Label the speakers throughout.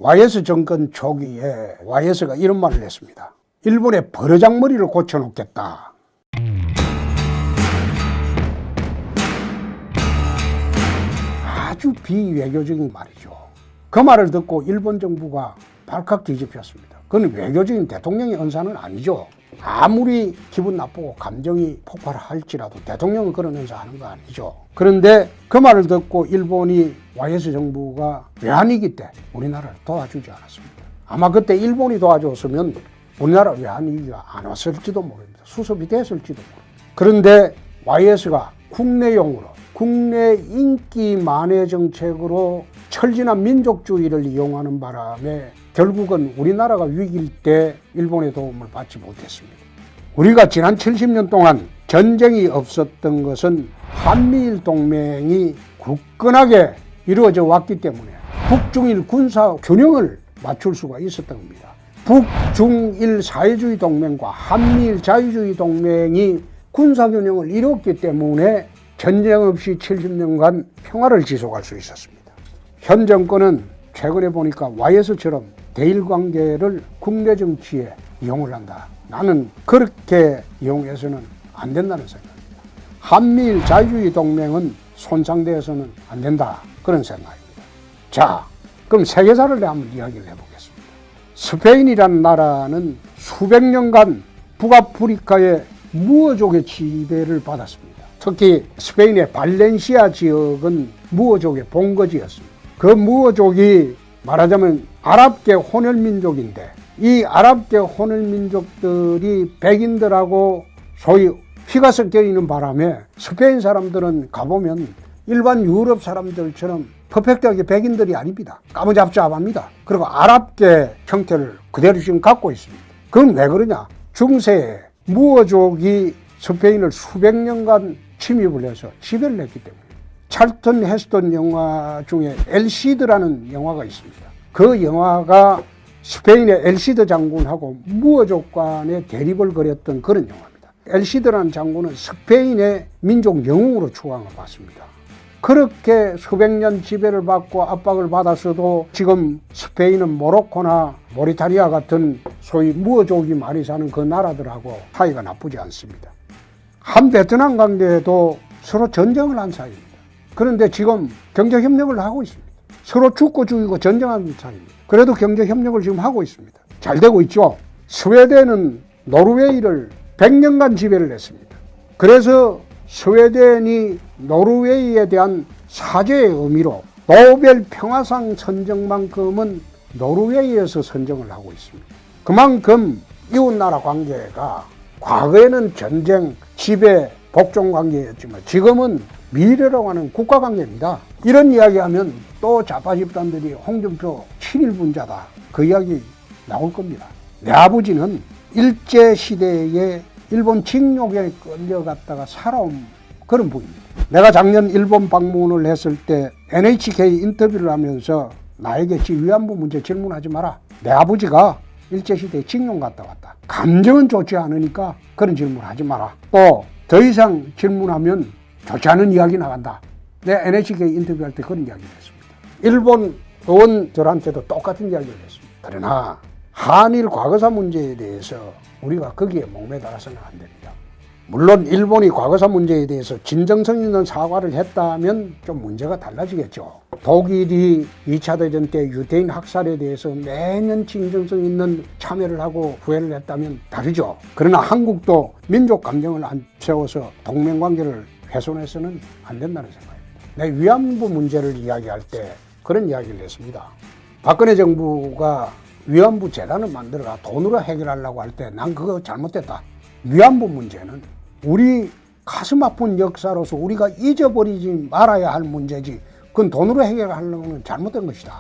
Speaker 1: YS 정권 초기에 YS가 이런 말을 했습니다. 일본의 버르장머리를 고쳐놓겠다. 아주 비외교적인 말이죠. 그 말을 듣고 일본 정부가 발칵 뒤집혔습니다. 그건 외교적인 대통령의 언사는 아니죠. 아무리 기분 나쁘고 감정이 폭발할지라도 대통령은 그런 언사하는 거 아니죠. 그런데 그 말을 듣고 일본이 YS 정부가 외환위기 때 우리나라를 도와주지 않았습니다. 아마 그때 일본이 도와줬으면 우리나라 외환위기가 안 왔을지도 모릅니다. 수습이 됐을지도 모릅니다. 그런데 YS가 국내용으로 국내 인기 만회 정책으로 철진한 민족주의를 이용하는 바람에 결국은 우리나라가 위기일 때 일본의 도움을 받지 못했습니다. 우리가 지난 70년 동안 전쟁이 없었던 것은 한미일 동맹이 굳건하게 이루어져 왔기 때문에 북중일 군사 균형을 맞출 수가 있었던 겁니다. 북중일 사회주의 동맹과 한미일 자유주의 동맹이 군사 균형을 이뤘기 때문에 전쟁 없이 70년간 평화를 지속할 수 있었습니다. 현 정권은 최근에 보니까 YS처럼 대일관계를 국내 정치에 이용을 한다. 나는 그렇게 이용해서는 안 된다는 생각입니다. 한미일 자유주의 동맹은 손상돼서는 안 된다. 그런 생각입니다. 자, 그럼 세계사를 한번 이야기를 해보겠습니다. 스페인이라는 나라는 수백 년간 북아프리카의 무어족의 지배를 받았습니다. 특히 스페인의 발렌시아 지역은 무어족의 본거지였습니다. 그 무어족이 말하자면 아랍계 혼혈민족인데 이 아랍계 혼혈민족들이 백인들하고 소위 피가 섞여 있는 바람에 스페인 사람들은 가보면 일반 유럽 사람들처럼 퍼펙트하게 백인들이 아닙니다. 까무잡잡합니다. 그리고 아랍계 형태를 그대로 지금 갖고 있습니다. 그건 왜 그러냐? 중세에 무어족이 스페인을 수백 년간 침입을 해서 지배를 했기 때문에. 찰턴 헤스턴 영화 중에 엘시드라는 영화가 있습니다. 그 영화가 스페인의 엘시드 장군하고 무어족 간의 대립을 벌였던 그런 영화입니다. 엘시드라는 장군은 스페인의 민족 영웅으로 추앙을 받습니다. 그렇게 수백 년 지배를 받고 압박을 받았어도 지금 스페인은 모로코나 모리타니아 같은 소위 무어족이 많이 사는 그 나라들하고 사이가 나쁘지 않습니다. 한 베트남 관계에도 서로 전쟁을 한 사이입니다. 그런데 지금 경제협력을 하고 있습니다. 서로 죽고 죽이고 전쟁하는 사이입니다. 그래도 경제협력을 지금 하고 있습니다. 잘 되고 있죠. 스웨덴은 노르웨이를 100년간 지배를 했습니다. 그래서 스웨덴이 노르웨이에 대한 사죄의 의미로 노벨 평화상 선정만큼은 노르웨이에서 선정을 하고 있습니다. 그만큼 이웃나라 관계가 과거에는 전쟁, 지배, 복종 관계였지만 지금은 미래라고 하는 국가관계입니다. 이런 이야기하면 또 좌파 집단들이 홍준표 친일분자다. 그 이야기 나올 겁니다. 내 아버지는 일제시대에 일본 징용에 끌려갔다가 살아온 그런 분입니다. 내가 작년 일본 방문을 했을 때 NHK 인터뷰를 하면서 나에게 위안부 문제 질문하지 마라. 내 아버지가 일제시대에 징용 갔다 왔다. 감정은 좋지 않으니까 그런 질문을 하지 마라. 또 더 이상 질문하면 좋지 않은 이야기 나간다. 내 NHK 인터뷰할 때 그런 이야기를 했습니다. 일본 의원들한테도 똑같은 이야기를 했습니다. 그러나 한일 과거사 문제에 대해서 우리가 거기에 목매달아서는 안 됩니다. 물론 일본이 과거사 문제에 대해서 진정성 있는 사과를 했다면 좀 문제가 달라지겠죠. 독일이 2차 대전 때 유대인 학살에 대해서 매년 진정성 있는 참여를 하고 후회를 했다면 다르죠. 그러나 한국도 민족 감정을 안 세워서 동맹관계를 훼손해서는 안 된다는 생각입니다. 내 위안부 문제를 이야기할 때 그런 이야기를 했습니다. 박근혜 정부가 위안부 재단을 만들어가 돈으로 해결하려고 할 때 난 그거 잘못됐다. 위안부 문제는 우리 가슴 아픈 역사로서 우리가 잊어버리지 말아야 할 문제지 그건 돈으로 해결하려면 잘못된 것이다.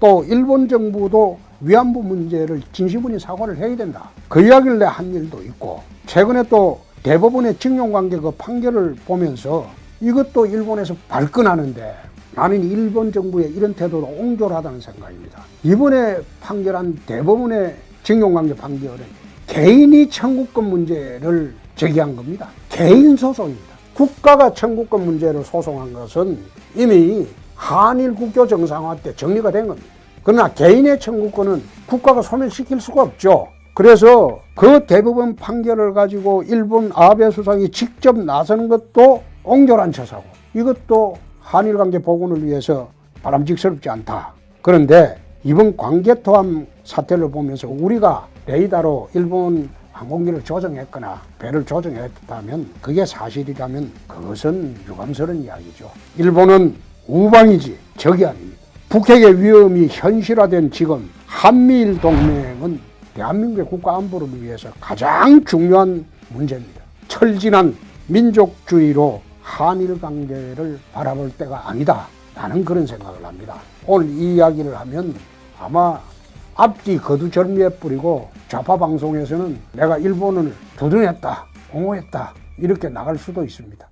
Speaker 1: 또 일본 정부도 위안부 문제를 진심으로 사과를 해야 된다. 그 이야기를 한 일도 있고 최근에 또 대법원의 징용관계 그 판결을 보면서 이것도 일본에서 발끈하는데 나는 일본 정부의 이런 태도도 옹졸하다는 생각입니다. 이번에 판결한 대법원의 징용관계 판결은 개인이 청구권 문제를 제기한 겁니다. 개인 소송입니다. 국가가 청구권 문제를 소송한 것은 이미 한일 국교 정상화 때 정리가 된 겁니다. 그러나 개인의 청구권은 국가가 소멸시킬 수가 없죠. 그래서 그 대법원 판결을 가지고 일본 아베 수상이 직접 나서는 것도 옹졸한 처사고, 이것도 한일 관계 복원을 위해서 바람직스럽지 않다. 그런데 이번 광개토함 사태를 보면서 우리가 레이더로 일본 항공기를 조정했거나 배를 조정했다면, 그게 사실이라면 그것은 유감스러운 이야기죠. 일본은 우방이지 적이 아닙니다. 북핵의 위험이 현실화된 지금 한미일 동맹은 대한민국의 국가 안보를 위해서 가장 중요한 문제입니다. 철진한 민족주의로 한일 관계를 바라볼 때가 아니다. 나는 그런 생각을 합니다. 오늘 이 이야기를 하면 아마 앞뒤 거두절미해 뿌리고 좌파 방송에서는 내가 일본을 두둔했다, 옹호했다 이렇게 나갈 수도 있습니다.